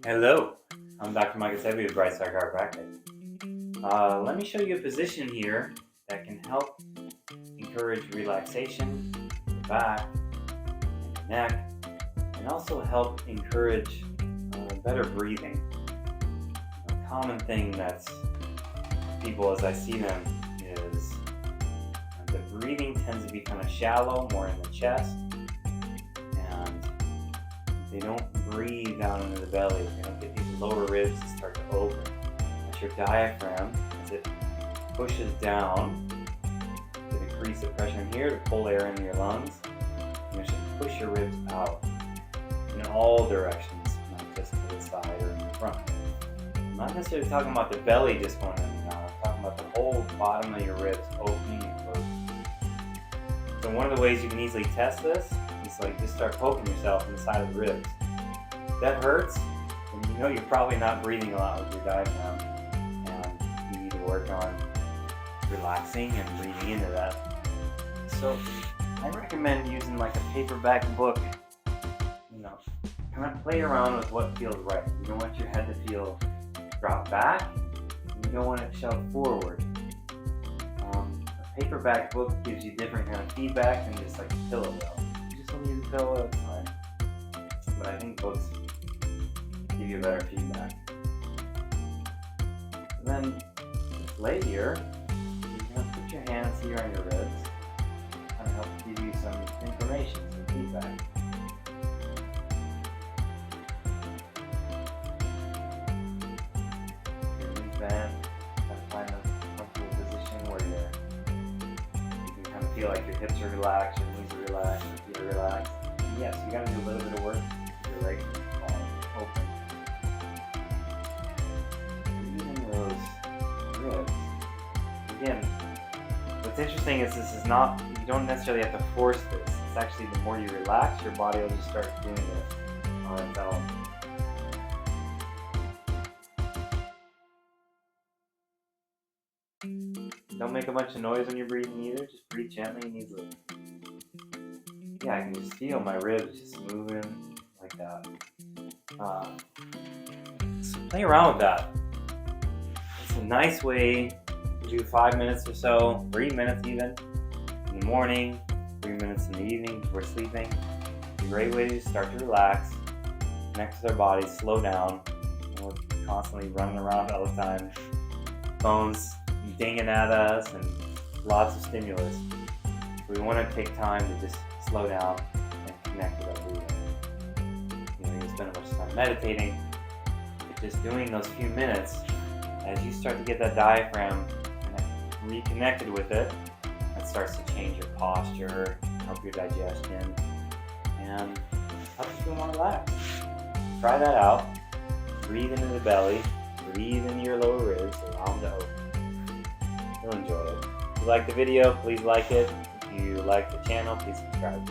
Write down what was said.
Hello, I'm Dr. Michael Tebbe with Brightstar Chiropractic. Let me show you a position here that can help encourage relaxation in the back and the neck, and also help encourage better breathing. A common thing that's people as I see them is the breathing tends to be kind of shallow, more in the chest, and they don't breathe down into the belly. They don't get these lower ribs to start to open. That's your diaphragm as it pushes down to decrease the pressure in here to pull air into your lungs. You should push your ribs out in all directions, not just to the side or in the front. I'm not necessarily talking about the belly just going in and out. I'm talking about the whole bottom of your ribs opening and closing. So one of the ways you can easily test this is just start poking yourself in the side of the ribs. If that hurts, then you know you're probably not breathing a lot with your diaphragm, and you need to work on relaxing and breathing into that. So I recommend using a paperback book. Kind of play around with what feels right. You don't want your head to feel drop back, and you don't want it shoved forward. A paperback book gives you different kind of feedback than just a pillow will. You just don't use a pillow, it's fine. But I think books give you better feedback. And then just lay here. You can put your hands here on your ribs. Kind of help give you some information, some feedback. Band, kind of find a comfortable position where you can kind of feel like your hips are relaxed, your knees are relaxed, your feet are relaxed. And yes, you got to do a little bit of work to keep your legs open. Even those ribs. Again, what's interesting is this is not, you don't necessarily have to force this. It's actually the more you relax, your body will just start doing it on its own. Don't make a bunch of noise when you're breathing either, just breathe gently and easily. Yeah, I can just feel my ribs just moving like that. So play around with that. It's a nice way to do 5 minutes or so, 3 minutes even, in the morning, 3 minutes in the evening before sleeping. It's a great way to start to relax, connect with our bodies, slow down. We're constantly running around all the time. Phones dinging at us and lots of stimulus. So we want to take time to just slow down and connect with our breathing. You can spend a bunch of time meditating, but just doing those few minutes, as you start to get that diaphragm reconnected with it, that starts to change your posture, help your digestion, and help you feel more relaxed. Try that out. Breathe into the belly, breathe into your lower ribs, allow them to open. You'll enjoy it. If you like the video, please like it. If you like the channel, please subscribe.